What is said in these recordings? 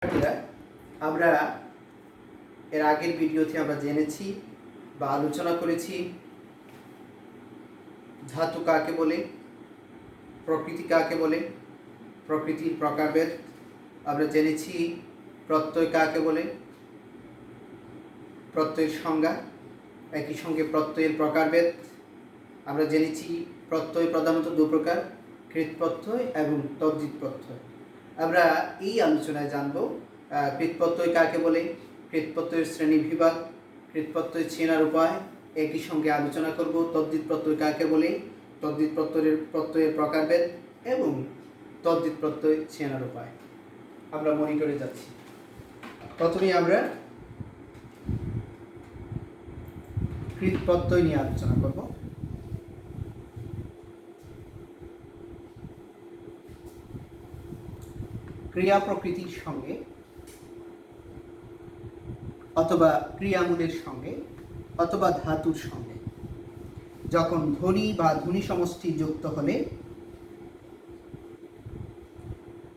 শিক্ষার্থীরা, আমরা এর আগের ভিডিওতে আমরা জেনেছি বা আলোচনা করেছি ধাতু কাকে বলে, প্রকৃতি কাকে বলে, প্রকৃতির প্রকারভেদ। আমরা জেনেছি প্রত্যয় কাকে বলে, প্রত্যয়ের সংজ্ঞা, একই সঙ্গে প্রত্যয়ের প্রকারভেদ। আমরা জেনেছি প্রত্যয় প্রধানত দু প্রকার, কৃৎ প্রত্যয় এবং তদ্ধিত প্রত্যয়। আমরা এই আলোচনায় জানব কৃৎ প্রত্যয় কাকে বলে, কৃৎ প্রত্যয়ের শ্রেণী বিভাগ, কৃৎ প্রত্যয় চেনার উপায়। একই সঙ্গে আলোচনা করব তদ্ধিত প্রত্যয় কাকে বলে, তদ্ধিত প্রত্যয়ের প্রকারভেদ এবং তদ্ধিত প্রত্যয় চেনার উপায়। আমরা মনিটরে যাচ্ছি। প্রথমেই আমরা কৃৎ প্রত্যয় নিয়ে আলোচনা করব। ক্রিয়া প্রকৃতির সঙ্গে অথবা ক্রিয়ামূলের সঙ্গে অথবা ধাতুর সঙ্গে যখন ধ্বনি বা ধ্বনি সমষ্টি যুক্ত হলে,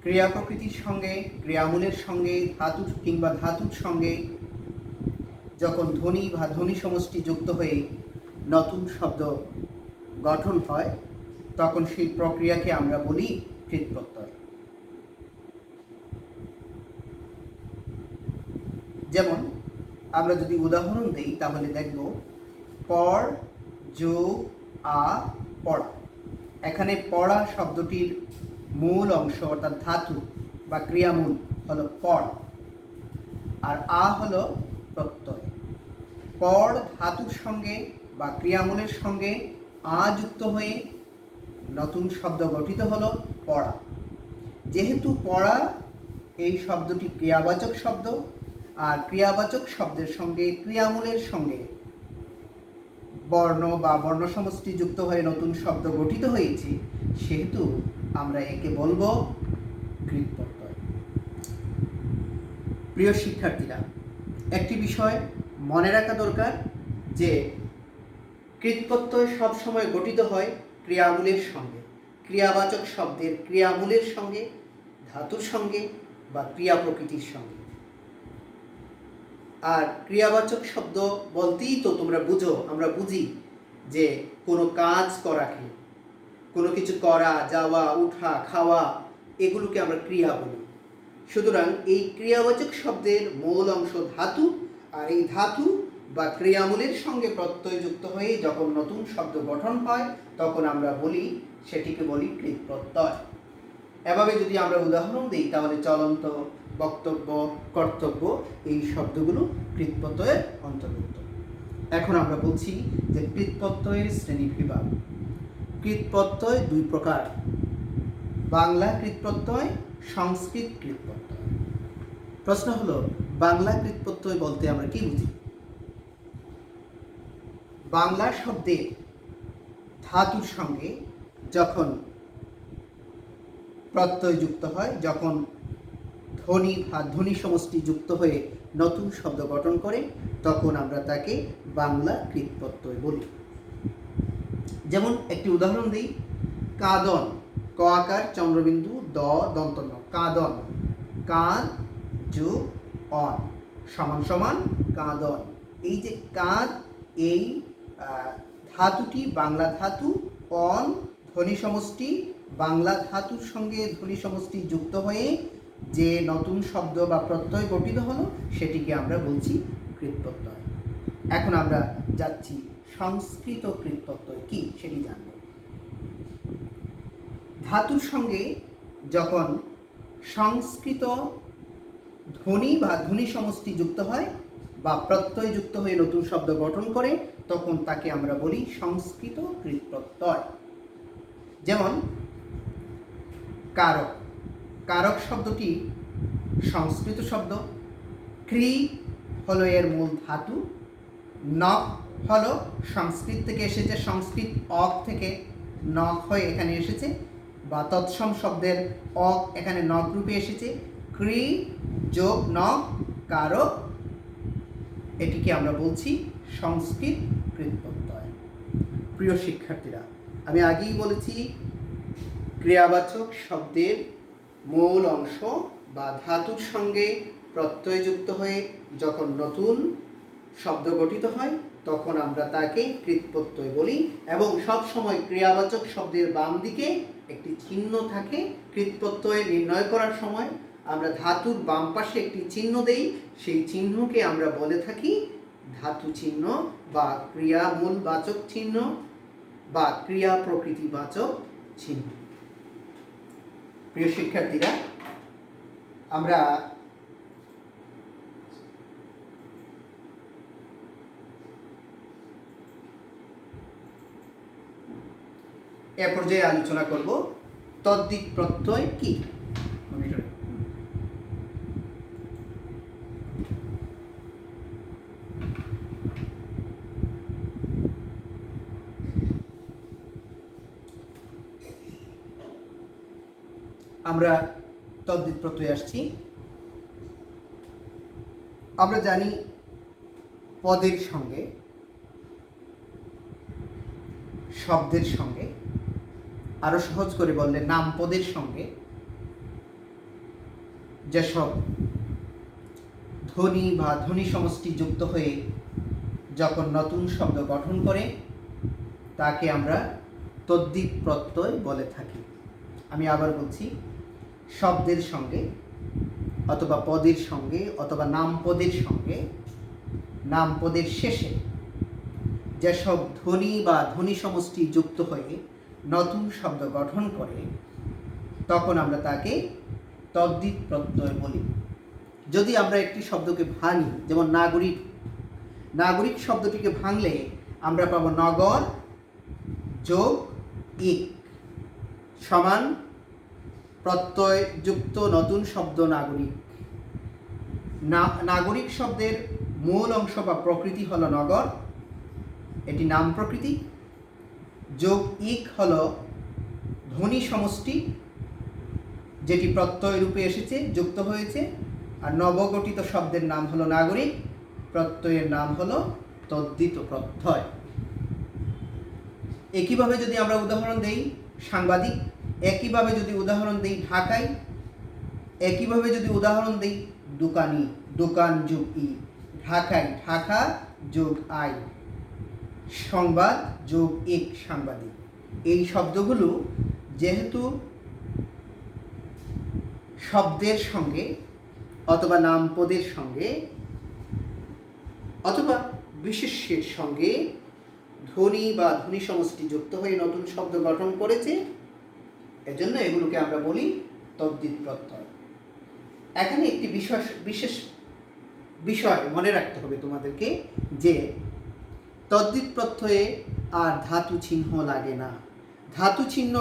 ক্রিয়া প্রকৃতির সঙ্গে ক্রিয়ামূলের সঙ্গে ধাতু কিংবা ধাতুর সঙ্গে যখন ধ্বনি বা ধ্বনি সমষ্টি যুক্ত হয়ে নতুন শব্দ গঠন হয়, তখন সেই প্রক্রিয়াকে আমরা বলি কৃৎ প্রত্যয়। যেমন আমরা যদি উদাহরণ দিই তাহলে দেখব পর যোগ আ পড়া। এখানে পড়া শব্দটির মূল অংশ অর্থাৎ ধাতু বা ক্রিয়ামূল হলো পর, আর আ হলো প্রত্যয়। পর ধাতুর সঙ্গে বা ক্রিয়ামূলের সঙ্গে আ যুক্ত হয়ে নতুন শব্দ গঠিত হলো পড়া। যেহেতু পড়া এই শব্দটি ক্রিয়াবাচক শব্দ, আর ক্রিয়াবাচক শব্দের সঙ্গে ক্রিয়ামূলের সঙ্গে বর্ণ বা বর্ণ সমষ্টি যুক্ত হয়ে নতুন শব্দ গঠিত হয়েছে, সেহেতু আমরা একে বলবো কৃৎ প্রত্যয়। প্রিয় শিক্ষার্থীরা, একটি বিষয় মনে রাখা দরকার যে কৃৎ প্রত্যয় সবসময় গঠিত হয় ক্রিয়ামূলের সঙ্গে, ক্রিয়াবাচক শব্দের ক্রিয়ামূলের সঙ্গে, ধাতুর সঙ্গে বা ক্রিয়া প্রকৃতির সঙ্গে। আর ক্রিয়াবাচক শব্দ বলতেই তো তোমরা বুঝো, আমরা বুঝি যে কোনো কাজ করাকে, কোনো কিছু করা, যাওয়া, উঠা, খাওয়া, এগুলোকে আমরা ক্রিয়া বলি। সুতরাং এই ক্রিয়াবাচক শব্দের মূল অংশ ধাতু, আর এই ধাতু বা ক্রিয়ামূলের সঙ্গে প্রত্যয় যুক্ত হয়ে যখন নতুন শব্দ গঠন হয়, তখন আমরা বলি, সেটিকে বলি কৃৎ প্রত্যয়। এভাবে যদি আমরা উদাহরণ দিই তাহলে চলন্ত, বক্তব্য, কর্তব্য, এই শব্দগুলো কৃৎ প্রত্যয়ের অন্তর্ভুক্ত। এখন আমরা বলছি যে কৃৎ প্রত্যয়ের শ্রেণী বিভাগ। কৃৎ প্রত্যয় দুই প্রকার, বাংলা কৃৎ প্রত্যয়, সংস্কৃত কৃৎ প্রত্যয়। প্রশ্ন হলো, বাংলা কৃৎ প্রত্যয় বলতে আমরা কি বুঝি? বাংলা শব্দে ধাতুর সঙ্গে যখন প্রত্যয় যুক্ত হয়, যখন ধ্বনি বা ধ্বনি সমষ্টি যুক্ত হয়ে নতুন শব্দ গঠন করে, তখন আমরা তাকে বাংলা কৃৎ প্রত্যয় বলি। যেমন একটি উদাহরণ দিই, কাঁদন, ক আকার চন্দ্রবিন্দু দ দন্ত ন, কাঁদন, কাঁদ যোগ অন সমান সমান কাঁদন। এই যে কাঁদ, এই ধাতুটি বাংলা ধাতু, অন ধ্বনি সমষ্টি, বাংলা ধাতুর সঙ্গে ধ্বনি সমষ্টি যুক্ত হয়ে যে নতুন শব্দ বা প্রত্যয় গঠিত হলো, সেটিকে আমরা বলছি কৃৎ প্রত্যয়। এখন আমরা যাচ্ছি সংস্কৃত কৃৎ প্রত্যয় কি সেটি জানব। ধাতুর সঙ্গে যখন সংস্কৃত ধ্বনি বা ধ্বনি সমষ্টি যুক্ত হয় বা প্রত্যয় যুক্ত হয়ে নতুন শব্দ গঠন করে, তখন তাকে আমরা বলি সংস্কৃত কৃৎ প্রত্যয়। যেমন কারক, কারক শব্দটি সংস্কৃত শব্দ, ক্রি হলো এর মূল ধাতু, নক হলো সংস্কৃত থেকে এসেছে, সংস্কৃত অক থেকে নক হয়ে এখানে এসেছে, বা তৎসম শব্দের অক এখানে নক রূপে এসেছে। ক্রি যোগ নক কারক, এটিকে আমরা বলছি সংস্কৃত কৃৎ প্রত্যয়। প্রিয় শিক্ষার্থীরা, আমি আগেই বলেছি ক্রিয়াবাচক শব্দের মূল অংশ বা ধাতুর সঙ্গে প্রত্যয় যুক্ত হয়ে যখন নতুন শব্দ গঠিত হয় তখন আমরা তাকে কৃৎপ্রত্যয় বলি। এবং সব সময় ক্রিয়াবাচক শব্দের বাম দিকে একটি চিহ্ন থাকে। কৃৎপ্রত্যয় নির্ণয় করার সময় আমরা ধাতুর বাম পাশে একটি চিহ্ন দেই, সেই চিহ্নকে আমরা বলে থাকি ধাতু চিহ্ন বা ক্রিয়ামূলবাচক চিহ্ন বা ক্রিয়া প্রকৃতিবাচক চিহ্ন। প্রিয় শিক্ষার্থীরা, আমরা এ পর্যায়ে আলোচনা করব তদ্দিক প্রত্যয় কি। আমরা তদ্দিক প্রত্যয় আসছি। আমরা জানি পদের সঙ্গে, শব্দের সঙ্গে, আরো সহজ করে বললে নাম পদের সঙ্গে যেসব ধ্বনি বা ধ্বনি সমষ্টি যুক্ত হয়ে যখন নতুন শব্দ গঠন করে তাকে আমরা তদ্দিক প্রত্যয় বলে থাকি। আমি আবার বলছি, শব্দের সঙ্গে অথবা পদের সঙ্গে অথবা নাম পদের সঙ্গে, নাম পদের শেষে যেসব ধ্বনি বা ধ্বনি সমষ্টি যুক্ত হয়ে নতুন শব্দ গঠন করে তখন আমরা তাকে তদ্দিক প্রত্যয় বলি। যদি আমরা একটি শব্দকে ভাঙি, যেমন নাগরিক, নাগরিক শব্দটিকে ভাঙলে আমরা পাবো নগর যোগ ইক সমান প্রত্যয় যুক্ত নতুন শব্দ নাগরিক। নাগরিক শব্দের মূল অংশ বা প্রকৃতি হলো নগর, এটি নাম প্রকৃতি। যোগ ইক হলো ধ্বনি সমষ্টি যেটি প্রত্যয় রূপে এসেছে, যুক্ত হয়েছে। আর নবগঠিত শব্দের নাম হলো নাগরিক, প্রত্যয়ের নাম হলো তদ্দিত প্রত্যয়। একইভাবে যদি আমরা উদাহরণ দেই সাংবাদিক, একইভাবে যদি উদাহরণ দেই ঢাকাই, একইভাবে যদি উদাহরণ দেই দোকানি, দোকান যোগ ই, ঢাকাই ঢাকা যোগ আই, সংবাদ যোগ এক সাংবাদিক। এই শব্দগুলো যেহেতু শব্দের সঙ্গে অথবা নাম পদের সঙ্গে অথবা বিশেষ্যের সঙ্গে ধ্বনি বা ধ্বনি সমষ্টি যুক্ত হয়ে নতুন শব্দ গঠন করেছে, এজন্য এগুলোকে আমরা বলি তদ্দিত প্রত্যয়। এখানে একটি বিশেষ বিষয় মনে রাখতে হবে তোমাদেরকে, যে তদ্দিত প্রত্যয়ে আর ধাতু চিহ্ন লাগে না। ধাতু চিহ্ন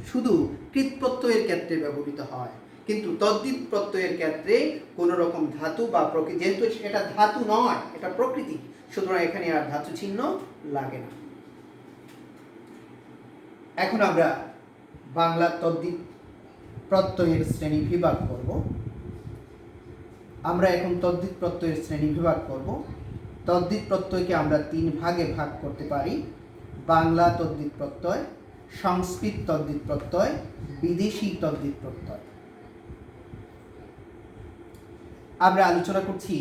শুধু কৃৎপ্রত্যয়ের ক্ষেত্রে ব্যবহৃত হয়, কিন্তু তদ্দিত প্রত্যয়ের ক্ষেত্রে কোনো রকম ধাতু বা প্রকৃতি, যেহেতু এটা ধাতু নয়, এটা প্রকৃতি, সুতরাং এখানে আর ধাতু চিহ্ন লাগে না। এখন আমরা বাংলা তদ্দিত প্রত্যয়ের শ্রেণী বিভাগ করব। আমরা এখন তদ্দিত প্রত্যয়ের শ্রেণী বিভাগ করব। তদ্দিত প্রত্যয়কে আমরা 3 ভাগে ভাগ করতে পারি: বাংলা তদ্দিত প্রত্যয়, সংস্কৃত তদ্দিত প্রত্যয়, বিদেশি তদ্দিত প্রত্যয়। আমরা আলোচনা করছি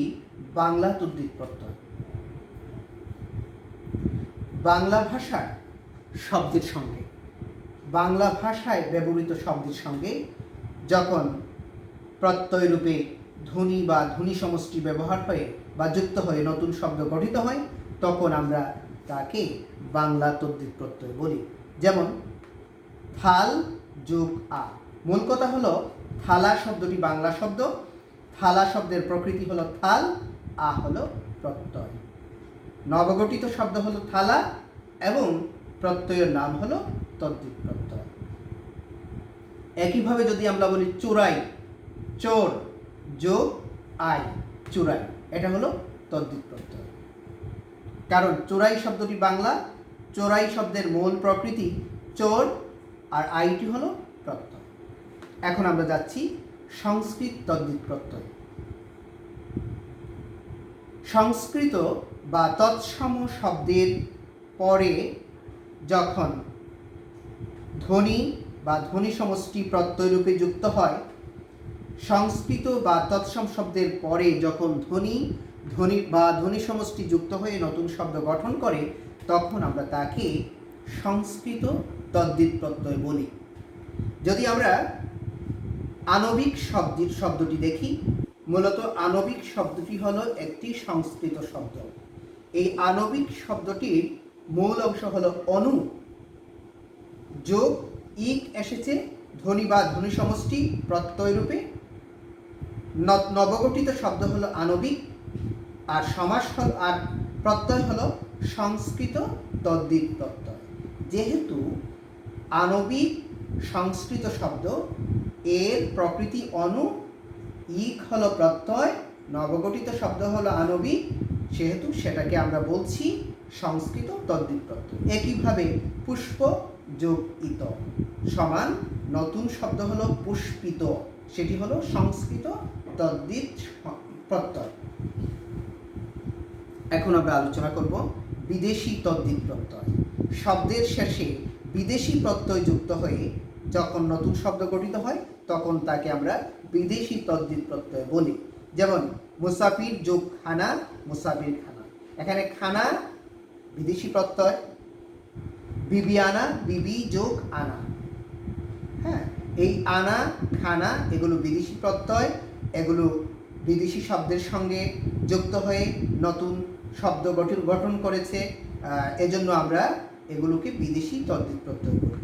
বাংলা তদ্দিত প্রত্যয়। বাংলা ভাষার শব্দের সঙ্গে, বাংলা ভাষায় ব্যবহৃত শব্দের সঙ্গে যখন প্রত্যয় রূপে ধ্বনি বা ধ্বনি সমষ্টি ব্যবহার হয়ে বা যুক্ত হয়ে নতুন শব্দ গঠিত হয় তখন আমরা তাকে বাংলা তদ্দিত প্রত্যয় বলি। যেমন থাল যোগ আ। মূল কথা হলো থালা শব্দটি বাংলা শব্দ, থালা শব্দের প্রকৃতি হলো থাল, আ হলো প্রত্যয়। নবগঠিত শব্দ হলো থালা এবং প্রত্যয়ের নাম হলো তদ্দিত প্রত্যয়। একইভাবে যদি আমরা বলি চোরাই, চোর যোগ আই, চোরাই, এটা হলো তদ্দিত প্রত্যয়। কারণ চোরাই শব্দটি বাংলা, চোরাই শব্দের মূল প্রকৃতি চোর, আর আইটি হলো প্রত্যয়। এখন আমরা যাচ্ছি সংস্কৃত তদ্দিত প্রত্যয়। সংস্কৃত বা তৎসম শব্দের পরে যখন ধ্বনি বা ধ্বনি সমষ্টি প্রত্যয় রূপে যুক্ত হয় সংস্কৃত বা তৎসম শব্দের পরে যখন ধ্বনি ধ্বনি সমষ্টি যুক্ত হয়ে নতুন শব্দ গঠন করে তখন আমরা তাকে সংস্কৃত তদ্ধিত প্রত্যয় বলি। যদি আমরা আণবিক শব্দটি দেখি, মূলত আণবিক শব্দটি হলো একটি সংস্কৃত শব্দ। এই আণবিক শব্দটির মূল অংশ হলো অনু যোগ ইক এসেছে ধ্বনি বা ধ্বনি সমষ্টি প্রত্যয় রূপে। নবগঠিত শব্দ হলো আণবিক, আর সমাস হল আর প্রত্যয় হলো সংস্কৃত তদ্ধিত প্রত্যয়। যেহেতু আণবিক সংস্কৃত শব্দ, এর প্রকৃতি অনু, ইক হলো প্রত্যয়, নবগঠিত শব্দ হলো আণবিক, সেহেতু সেটাকে আমরা বলছি সংস্কৃত তদ্ধিত প্রত্যয়। একইভাবে পুষ্প যোগ ইত সমান নতুন শব্দ হলো পুষ্পিত, সেটি হলো সংস্কৃত তদ্ধিত প্রত্যয়। এখন আমরা আলোচনা করব বিদেশি তদ্ধিত প্রত্যয়। শব্দের শেষে বিদেশি প্রত্যয় যুক্ত হয়ে যখন নতুন শব্দ গঠিত হয় তখন তাকে আমরা বিদেশি তদ্ধিত প্রত্যয় বলি। যেমন মুসাফির যোগ খানা, মুসাফির খানা। এখানে খানা বিদেশি প্রত্যয়, বিবিয়ানা বিবি যোগ আনা। হ্যাঁ, এই আনা খানা এগুলো বিদেশি প্রত্যয়, এগুলো বিদেশি শব্দের সঙ্গে যুক্ত হয়ে নতুন শব্দ গঠন করেছে, এজন্য আমরা এগুলোকে বিদেশি তদ্ধিত প্রত্যয় বলি।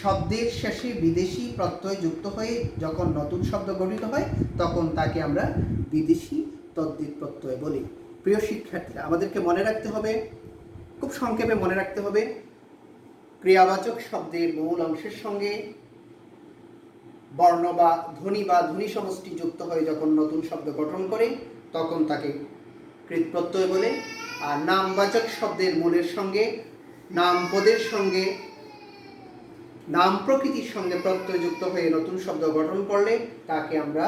শব্দের শেষে বিদেশি প্রত্যয় যুক্ত হয়ে যখন নতুন শব্দ গঠিত হয় তখন তাকে আমরা বিদেশি তদ্ধিত প্রত্যয় বলি। প্রিয় শিক্ষার্থীরা, আমাদেরকে মনে রাখতে হবে, খুব সংক্ষেপে মনে রাখতে হবে, ক্রিয়াবাচক শব্দের মূল অংশের সঙ্গে বর্ণ বা ধ্বনি সমষ্টি যুক্ত হয়ে যখন নতুন শব্দ গঠন করে তখন তাকে কৃত প্রত্যয় বলে। আর নামবাচক শব্দের মূলের সঙ্গে নাম পদের সঙ্গে নাম প্রকৃতির সঙ্গে প্রত্যয় যুক্ত হয়ে নতুন শব্দ গঠন করলে তাকে আমরা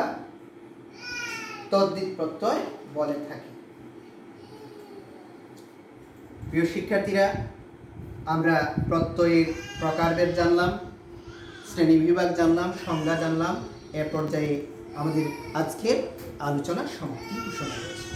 তদ্ধিত প্রত্যয় বলে থাকি। প্রিয় শিক্ষার্থীরা, আমরা প্রত্যয়ের প্রকারভেদ জানলাম, শ্রেণী বিভাগ জানলাম, সংজ্ঞা জানলাম। এ পর্যায়ে আমাদের আজকের আলোচনা সমাপ্তি ঘোষণা হয়েছে।